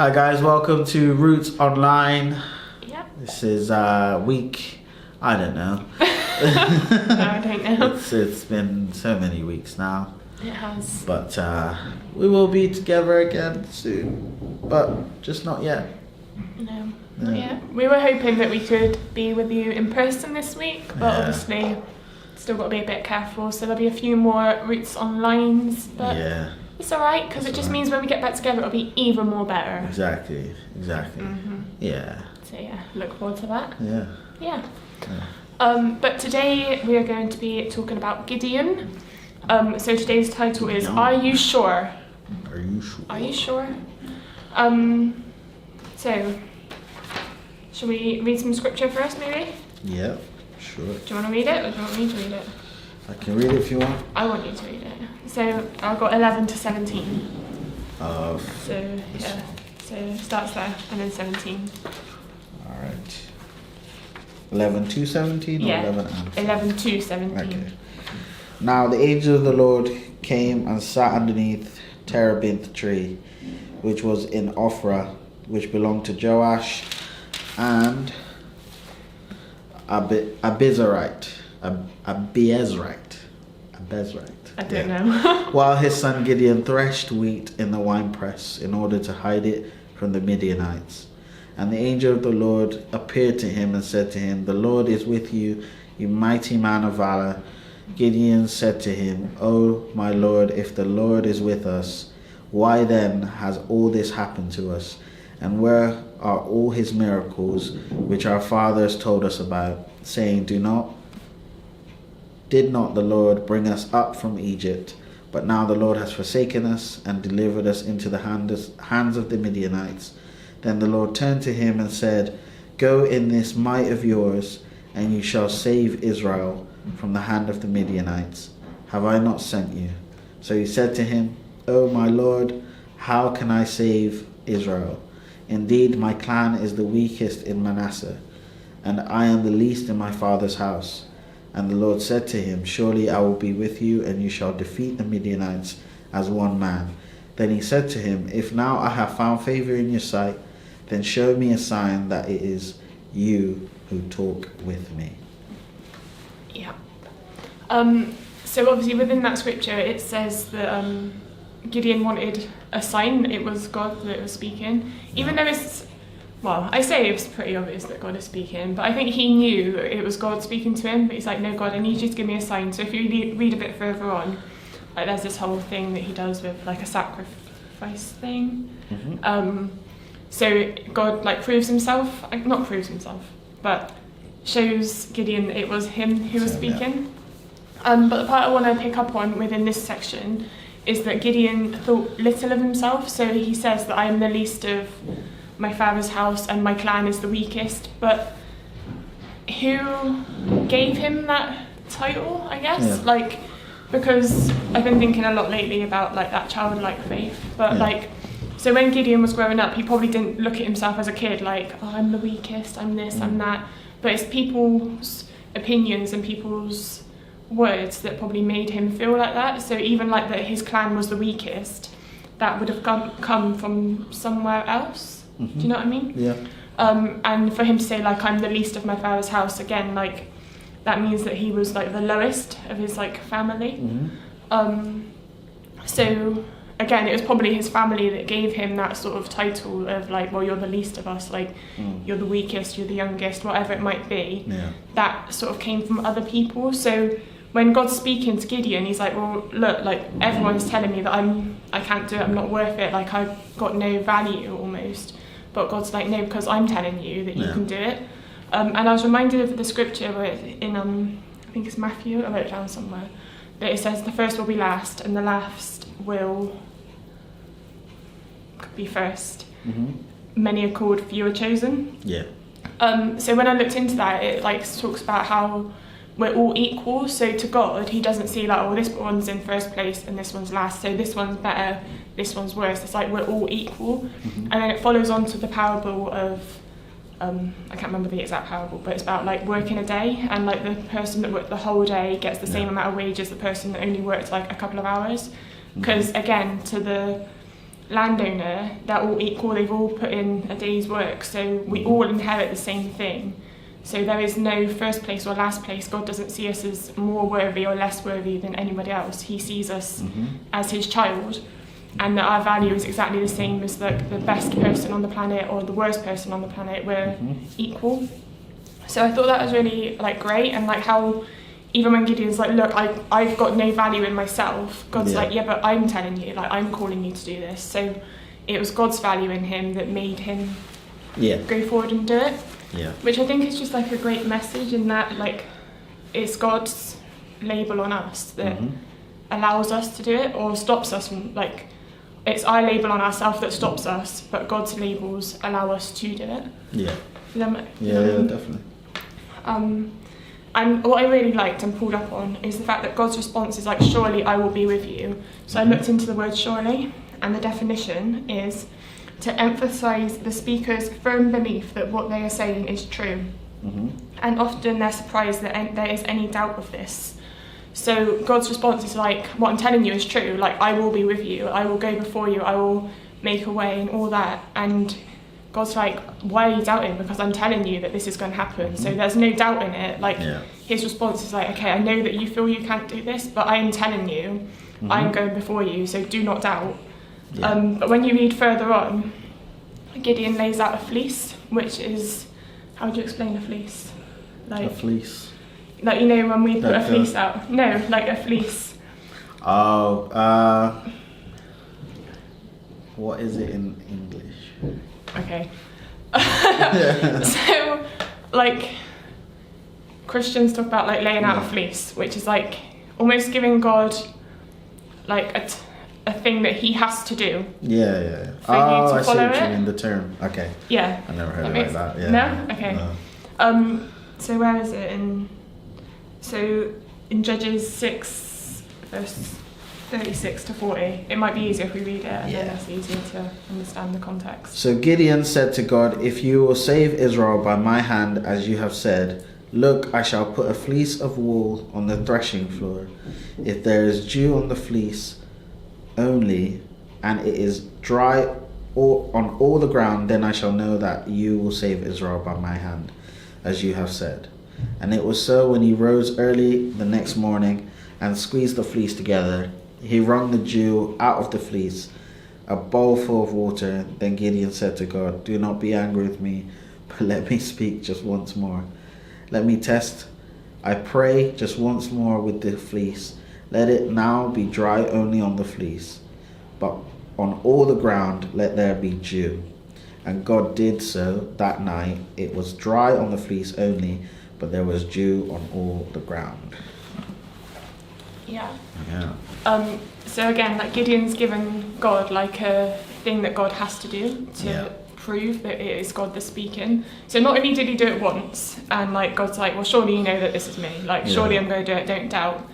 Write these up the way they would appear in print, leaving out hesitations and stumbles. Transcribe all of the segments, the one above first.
Hi guys, welcome to Roots Online. Yep. This is week, I don't know. No, I don't know. It's been so many weeks now. It has. But we will be together again soon. But just not yet. No, not yet. We were hoping that we could be with you in person this week, but obviously still got to be a bit careful. So there'll be a few more Roots Onlines, but it's alright because it just means when we get back together it'll be even more better. Exactly. Mm-hmm. Yeah. So yeah, look forward to that. Yeah. But today we are going to be talking about Gideon. So today's title is Are You Sure? Are you sure? Are you sure? So, shall we read some scripture first, maybe? Yeah, sure. Do you want to read it, or do you want me to read it? I can read it if you want. I want you to read it. So, I've got 11 to 17. So, yeah. So, it starts there, and then 17. Alright. 11 to 17 or 11 and 17? 11 to 17. Okay. Now the angel of the Lord came and sat underneath Terebinth tree, which was in Ophrah, which belonged to Joash and Abiezrite. I don't know. While his son Gideon threshed wheat in the winepress in order to hide it from the Midianites. And the angel of the Lord appeared to him and said to him, "The Lord is with you, you mighty man of valor." Gideon said to him, "O my Lord, if the Lord is with us, why then has all this happened to us? And where are all his miracles which our fathers told us about, saying, Did not the Lord bring us up from Egypt? But now the Lord has forsaken us and delivered us into the hands of the Midianites." Then the Lord turned to him and said, "Go in this might of yours, and you shall save Israel from the hand of the Midianites. Have I not sent you?" So he said to him, "O my Lord, how can I save Israel? Indeed, my clan is the weakest in Manasseh, and I am the least in my father's house." And the Lord said to him, "Surely I will be with you, and you shall defeat the Midianites as one man." Then he said to him, "If now I have found favor in your sight, then show me a sign that it is you who talk with me." Yeah. So obviously within that scripture it says that Gideon wanted a sign. It was God that was speaking. Even though I say it's pretty obvious that God is speaking, but I think he knew it was God speaking to him, but he's like, "No, God, I need you to give me a sign." So if you read a bit further on, like there's this whole thing that he does with like a sacrifice thing. So God like not proves himself, but shows Gideon that it was him who was speaking. But the part I want to pick up on within this section is that Gideon thought little of himself. So he says that I am the least of my father's house and my clan is the weakest. But who gave him that title, I guess? Yeah. Because I've been thinking a lot lately about like that childlike faith. But so when Gideon was growing up, he probably didn't look at himself as a kid like, "Oh, I'm the weakest, I'm this, I'm that." But it's people's opinions and people's words that probably made him feel like that. So even like that his clan was the weakest, that would have come from somewhere else. Do you know what I mean? Yeah. And for him to say like, "I'm the least of my father's house," again, like that means that he was like the lowest of his like family. So again, it was probably his family that gave him that sort of title of like, "Well, you're the least of us, like you're the weakest, you're the youngest," whatever it might be. That sort of came from other people. So when God's speaking to Gideon, he's like, "Well, look, like everyone's telling me that I can't do it, I'm not worth it, like I've got no value almost." But God's like, "No, because I'm telling you that you can do it." And I was reminded of the scripture where in I think it's Matthew, I wrote it down somewhere, that it says the first will be last and the last will be first. Many are called, few are chosen. So when I looked into that, it like talks about how we're all equal. So to God, he doesn't see like, "Oh, this one's in first place and this one's last, so this one's better, this one's worse." It's like we're all equal. And then it follows on to the parable of I can't remember the exact parable, but it's about like working a day, and like the person that worked the whole day gets the same amount of wage as the person that only worked like a couple of hours. Because again, to the landowner, they're all equal, they've all put in a day's work, so we all inherit the same thing. So there is no first place or last place. God doesn't see us as more worthy or less worthy than anybody else. He sees us as his child, and that our value is exactly the same as the best person on the planet or the worst person on the planet. We're equal. So I thought that was really like great, and like how even when Gideon's like, look, I've got no value in myself, God's like, yeah, but I'm telling you, like I'm calling you to do this. So it was God's value in him that made him go forward and do it. Yeah. Which I think is just like a great message, in that like it's God's label on us that allows us to do it or stops us from, like it's our label on ourselves that stops us, but God's labels allow us to do it. Yeah. Definitely. And what I really liked and pulled up on is the fact that God's response is like, surely I will be with you. So I looked into the word surely, and the definition is to emphasise the speaker's firm belief that what they are saying is true. And often they're surprised that there is any doubt of this. So God's response is like, what I'm telling you is true, like I will be with you, I will go before you, I will make a way and all that. And God's like, why are you doubting? Because I'm telling you that this is going to happen. So there's no doubt in it. Like his response is like, okay, I know that you feel you can't do this, but I am telling you, I'm going before you, so do not doubt. But when you read further on, Gideon lays out a fleece, which is, how would you explain a fleece? Like, a fleece? Like, you know, when we put a fleece out. No, like a fleece. Oh, what is it in English? Okay. So, like, Christians talk about like laying out a fleece, which is like almost giving God like a thing that he has to do. Yeah. For you to follow I see what you mean, the term. Okay. Yeah. I never heard it like that. Yeah. No? Okay. No. So where is it? In Judges 6, verse 36 to 40. It might be easier if we read it, and then it's easier to understand the context. So Gideon said to God, if you will save Israel by my hand, as you have said, look, I shall put a fleece of wool on the threshing floor. If there is dew on the fleece only, and it is dry on all the ground, then I shall know that you will save Israel by my hand, as you have said. And it was so when he rose early the next morning and squeezed the fleece together. He wrung the dew out of the fleece, a bowl full of water. Then Gideon said to God, do not be angry with me, but let me speak just once more. Let me test, I pray, just once more with the fleece. Let it now be dry only on the fleece, but on all the ground let there be dew. And God did so that night. It was dry on the fleece only, but there was dew on all the ground. Yeah. So again, like Gideon's given God like a thing that God has to do to prove that it is God that's speaking. So not only did he do it once, and like God's like, well, surely you know that this is me. Like, surely I'm going to do it, don't doubt.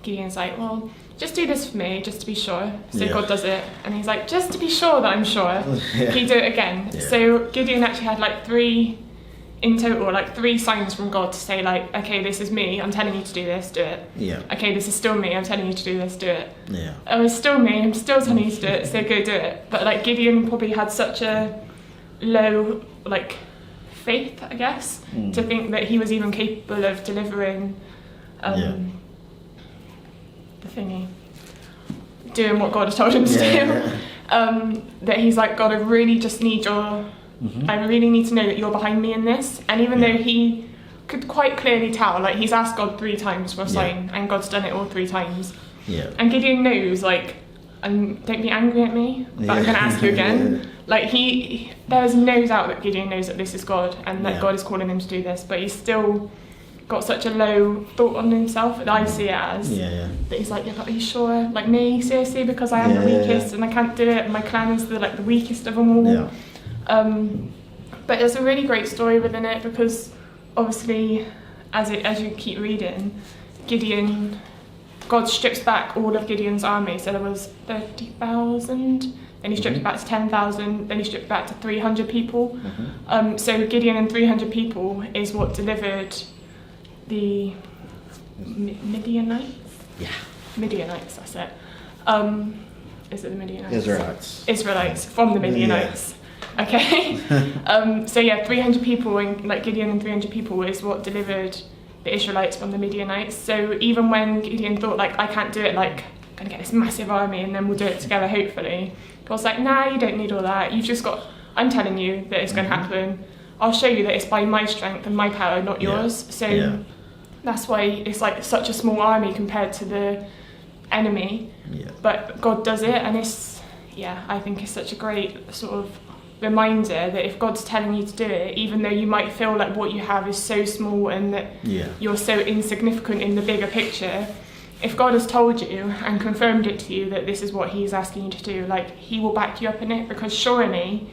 Gideon's like, well, just do this for me, just to be sure. So God does it, and he's like, just to be sure that I'm sure, can you do it again? So Gideon actually had like three signs from God to say like, okay, this is me, I'm telling you to do this, do it. Okay, this is still me, I'm telling you to do this, do it. Oh, it's still me, I'm still telling you to do it, so go do it. But like Gideon probably had such a low like faith, I guess, to think that he was even capable of delivering the thingy, doing what God has told him to do. That he's like, God, I really just need your I really need to know that you're behind me in this. And even though he could quite clearly tell, like he's asked God 3 times for a sign, and God's done it all 3 times. And Gideon knows, like, don't be angry at me, but I'm going to ask you again. Like there's no doubt that Gideon knows that this is God, and that God is calling him to do this, but he's still got such a low thought on himself that I see it as. That he's like, but are you sure? Like me, seriously, because I am the weakest and I can't do it, and my clan is the weakest of them all. But there's a really great story within it, because obviously as you keep reading, God strips back all of Gideon's army. So there was 30,000, then he stripped it back to 10,000, then he stripped it back to 300 people. So Gideon and 300 people is what delivered the Midianites? Midianites, that's it. Is it the Midianites? Israelites from the Midianites. Yeah. Okay. So yeah, 300 people, and like Gideon and 300 people is what delivered the Israelites from the Midianites. So even when Gideon thought like, I can't do it, like I'm gonna get this massive army and then we'll do it together hopefully, God's like, nah, you don't need all that. You've just got, I'm telling you that it's gonna happen. I'll show you that it's by my strength and my power, not yours. So that's why it's like such a small army compared to the enemy. Yeah. But God does it, and it's, I think it's such a great sort of reminder that if God's telling you to do it, even though you might feel like what you have is so small and that you're so insignificant in the bigger picture, if God has told you and confirmed it to you that this is what he's asking you to do, like he will back you up in it, because surely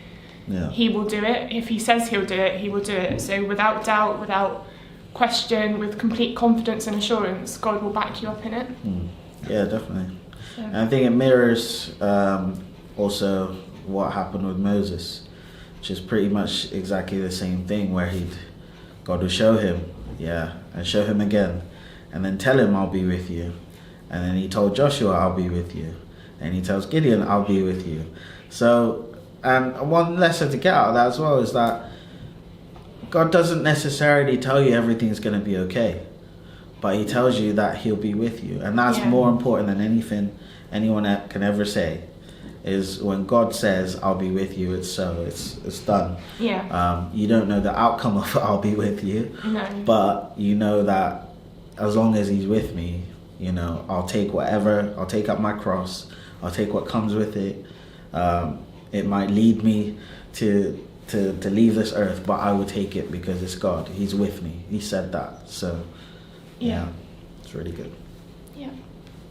he will do it. If he says he'll do it, he will do it. So without doubt, without question, with complete confidence and assurance, God will back you up in it. Yeah, definitely. And I think it mirrors also what happened with Moses, which is pretty much exactly the same thing, where God would show him, and show him again, and then tell him, I'll be with you. And then he told Joshua, I'll be with you. And he tells Gideon, I'll be with you. So, and one lesson to get out of that as well is that God doesn't necessarily tell you everything's going to be okay, but he tells you that he'll be with you. And that's more important than anything anyone can ever say. Is when God says, I'll be with you, it's so, it's done. Yeah. You don't know the outcome of I'll be with you, but you know that as long as he's with me, I'll take up my cross, I'll take what comes with it. It might lead me to leave this earth, but I will take it because it's God. He's with me. He said that. So, it's really good. Yeah.